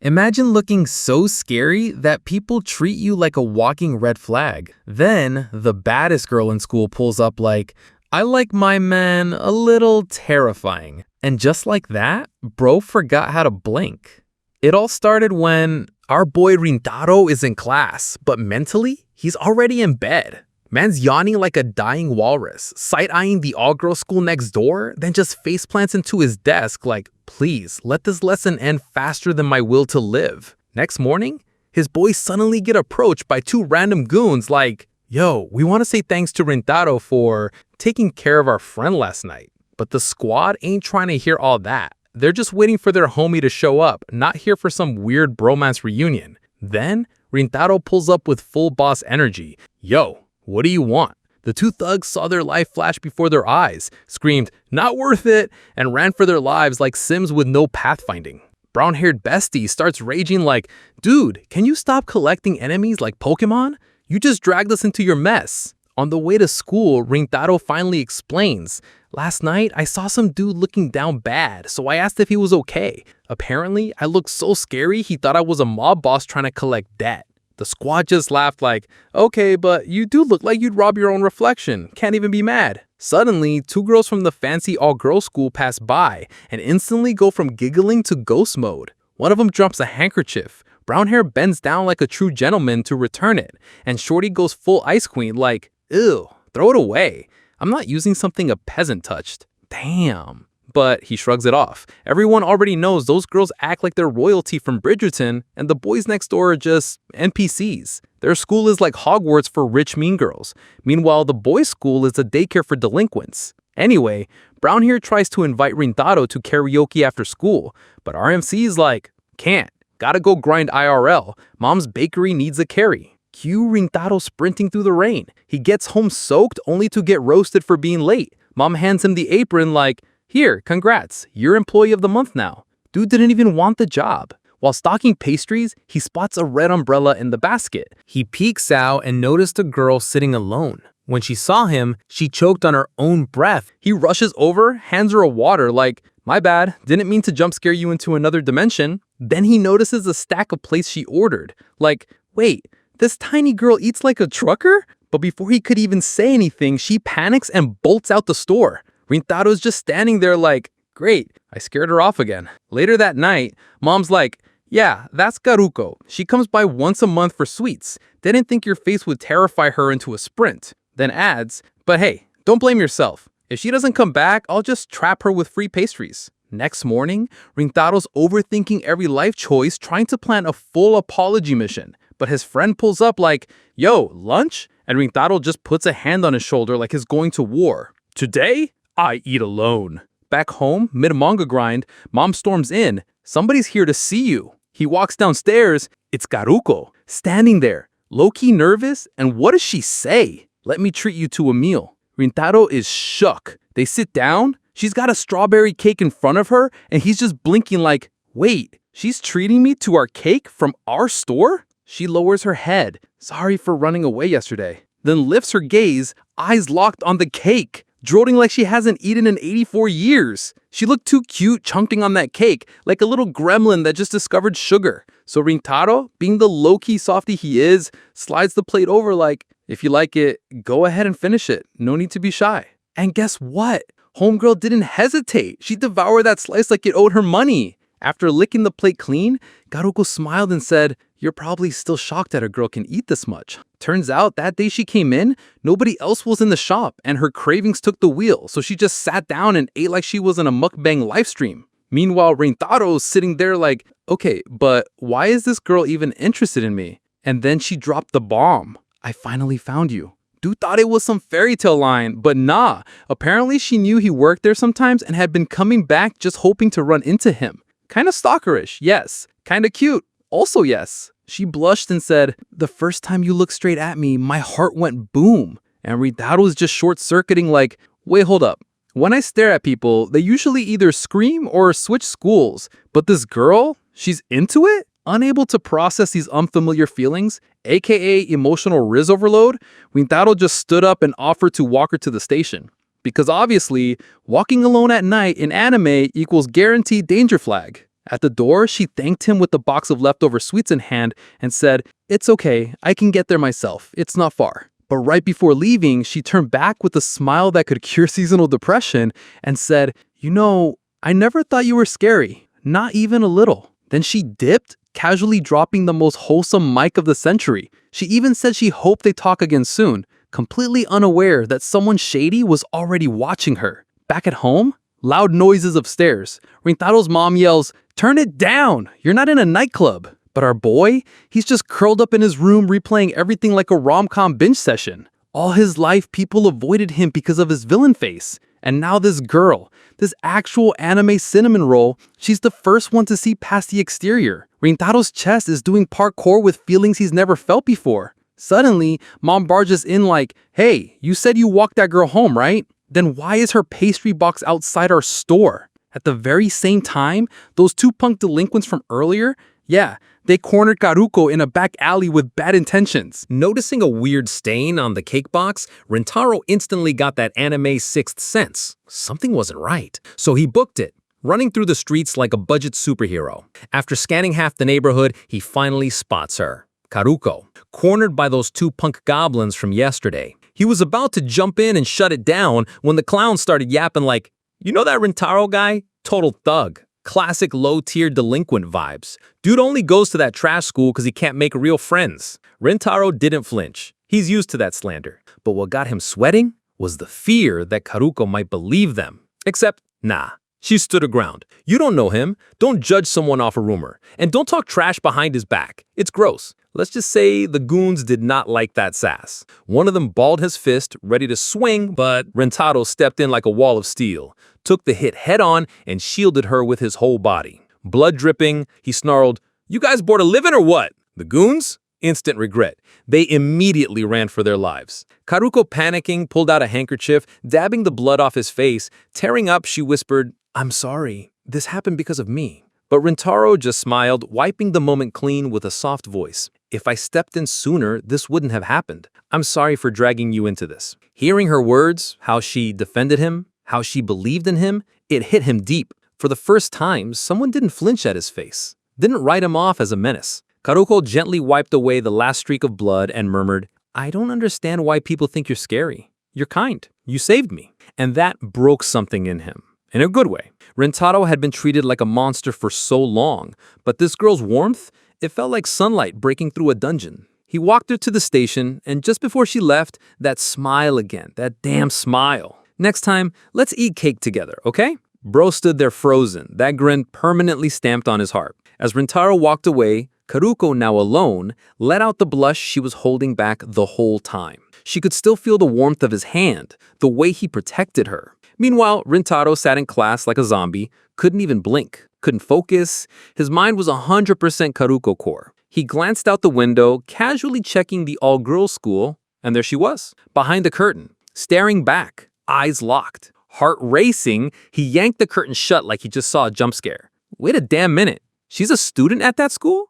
Imagine looking so scary that people treat you like a walking red flag. Then, the baddest girl in school pulls up like, I like my men a little terrifying. And just like that, bro forgot how to blink. It all started when our boy Rintaro is in class, but mentally, he's already in bed. Man's yawning like a dying walrus, side-eyeing the all-girl school next door, then just faceplants into his desk like, please, let this lesson end faster than my will to live. Next morning, his boys suddenly get approached by two random goons like, yo, we want to say thanks to Rintaro for taking care of our friend last night. But the squad ain't trying to hear all that. They're just waiting for their homie to show up, not here for some weird bromance reunion. Then, Rintaro pulls up with full boss energy. Yo, what do you want? The two thugs saw their life flash before their eyes, screamed, not worth it, and ran for their lives like Sims with no pathfinding. Brown-haired bestie starts raging like, dude, can you stop collecting enemies like Pokemon? You just dragged us into your mess. On the way to school, Rintaro finally explains, last night I saw some dude looking down bad, so I asked if he was okay. Apparently, I looked so scary he thought I was a mob boss trying to collect debt. The squad just laughed like, okay, but you do look like you'd rob your own reflection. Can't even be mad. Suddenly, two girls from the fancy all-girls school pass by and instantly go from giggling to ghost mode. One of them drops a handkerchief. Brown hair bends down like a true gentleman to return it, and Shorty goes full Ice Queen like, ew, throw it away. I'm not using something a peasant touched. Damn. But he shrugs it off. Everyone already knows those girls act like they're royalty from Bridgerton, and the boys next door are just NPCs. Their school is like Hogwarts for rich mean girls. Meanwhile, the boys' school is a daycare for delinquents. Anyway, Brown here tries to invite Rintaro to karaoke after school, but RMC is like, can't. Gotta go grind IRL. Mom's bakery needs a carry. Cue Rintaro sprinting through the rain. He gets home soaked only to get roasted for being late. Mom hands him the apron like, here, congrats, you're employee of the month now. Dude didn't even want the job. While stocking pastries, he spots a red umbrella in the basket. He peeks out and noticed a girl sitting alone. When she saw him, she choked on her own breath. He rushes over, hands her a water like, my bad, didn't mean to jump scare you into another dimension. Then he notices a stack of plates she ordered. Like, wait, this tiny girl eats like a trucker? But before he could even say anything, she panics and bolts out the store. Rintaro's just standing there like, great, I scared her off again. Later that night, Mom's like, yeah, that's Garuko. She comes by once a month for sweets. Didn't think your face would terrify her into a sprint. Then adds, but hey, don't blame yourself. If she doesn't come back, I'll just trap her with free pastries. Next morning, Rintaro's overthinking every life choice, trying to plan a full apology mission. But his friend pulls up like, yo, lunch? And Rintaro just puts a hand on his shoulder like he's going to war. Today, I eat alone. Back home, mid-manga grind, Mom storms in. Somebody's here to see you. He walks downstairs. It's Garuko, standing there, low-key nervous. And what does she say? Let me treat you to a meal. Rintaro is shook. They sit down. She's got a strawberry cake in front of her, and he's just blinking like, wait, she's treating me to our cake from our store? She lowers her head. Sorry for running away yesterday. Then lifts her gaze, eyes locked on the cake, drooling like she hasn't eaten in 84 years. She looked too cute chunking on that cake, like a little gremlin that just discovered sugar. So Rintaro, being the low-key softy he is, slides the plate over like, if you like it, go ahead and finish it. No need to be shy. And guess what? Homegirl didn't hesitate. She devoured that slice like it owed her money. After licking the plate clean, Garuko smiled and said, you're probably still shocked that a girl can eat this much. Turns out that day she came in, nobody else was in the shop and her cravings took the wheel, so she just sat down and ate like she was in a mukbang livestream. Meanwhile, Rintaro's sitting there like, okay, but why is this girl even interested in me? And then she dropped the bomb. I finally found you. Dude thought it was some fairy tale line, but nah. Apparently she knew he worked there sometimes and had been coming back just hoping to run into him. Kinda stalkerish, yes. Kinda cute, also yes. She blushed and said, the first time you looked straight at me, my heart went boom. And Rintaro was just short-circuiting like, wait, hold up. When I stare at people, they usually either scream or switch schools. But this girl, she's into it? Unable to process these unfamiliar feelings, aka emotional rizz overload, Rintaro just stood up and offered to walk her to the station. Because obviously, walking alone at night in anime equals guaranteed danger flag. At the door, she thanked him with the box of leftover sweets in hand and said, "It's okay, I can get there myself, it's not far." But right before leaving, she turned back with a smile that could cure seasonal depression and said, "You know, I never thought you were scary, not even a little." Then she dipped, casually dropping the most wholesome mic of the century. She even said she hoped they talk again soon, completely unaware that someone shady was already watching her. Back at home, loud noises upstairs. Rintaro's mom yells, "Turn it down! You're not in a nightclub." But our boy, he's just curled up in his room replaying everything like a rom-com binge session. All his life, people avoided him because of his villain face. And now this girl, this actual anime cinnamon roll, she's the first one to see past the exterior. Rintaro's chest is doing parkour with feelings he's never felt before. Suddenly, mom barges in like, "Hey, you said you walked that girl home, right? Then why is her pastry box outside our store?" At the very same time, those two punk delinquents from earlier, yeah, they cornered Karuko in a back alley with bad intentions. Noticing a weird stain on the cake box, Rintaro instantly got that anime sixth sense. Something wasn't right. So he booked it, running through the streets like a budget superhero. After scanning half the neighborhood, he finally spots her, Karuko, cornered by those two punk goblins from yesterday. He was about to jump in and shut it down when the clown started yapping like, "You know that Rintaro guy? Total thug. Classic low-tier delinquent vibes. Dude only goes to that trash school because he can't make real friends." Rintaro didn't flinch. He's used to that slander. But what got him sweating was the fear that Karuko might believe them. Except, nah. She stood her ground. "You don't know him. Don't judge someone off a rumor. And don't talk trash behind his back. It's gross." Let's just say the goons did not like that sass. One of them balled his fist, ready to swing, but Rintaro stepped in like a wall of steel, took the hit head-on, and shielded her with his whole body. Blood dripping, he snarled, "You guys bored of living or what?" The goons? Instant regret. They immediately ran for their lives. Karuko, panicking, pulled out a handkerchief, dabbing the blood off his face. Tearing up, she whispered, "I'm sorry. This happened because of me." But Rintaro just smiled, wiping the moment clean with a soft voice. "If I stepped in sooner, this wouldn't have happened. I'm sorry for dragging you into this." Hearing her words, how she defended him, how she believed in him, it hit him deep. For the first time, someone didn't flinch at his face, didn't write him off as a menace. Karuko gently wiped away the last streak of blood and murmured, "I don't understand why people think you're scary. You're kind. You saved me." And that broke something in him. In a good way. Rintaro had been treated like a monster for so long, but this girl's warmth, it felt like sunlight breaking through a dungeon. He walked her to the station, and just before she left, that smile again, that damn smile. "Next time, let's eat cake together, okay?" Bro stood there frozen, that grin permanently stamped on his heart. As Rintaro walked away, Karuko, now alone, let out the blush she was holding back the whole time. She could still feel the warmth of his hand, the way he protected her. Meanwhile, Rintaro sat in class like a zombie, couldn't even blink, couldn't focus. His mind was 100% Karuko core. He glanced out the window, casually checking the all-girls school, and there she was, behind the curtain, staring back, eyes locked. Heart racing, he yanked the curtain shut like he just saw a jump scare. Wait a damn minute. She's a student at that school?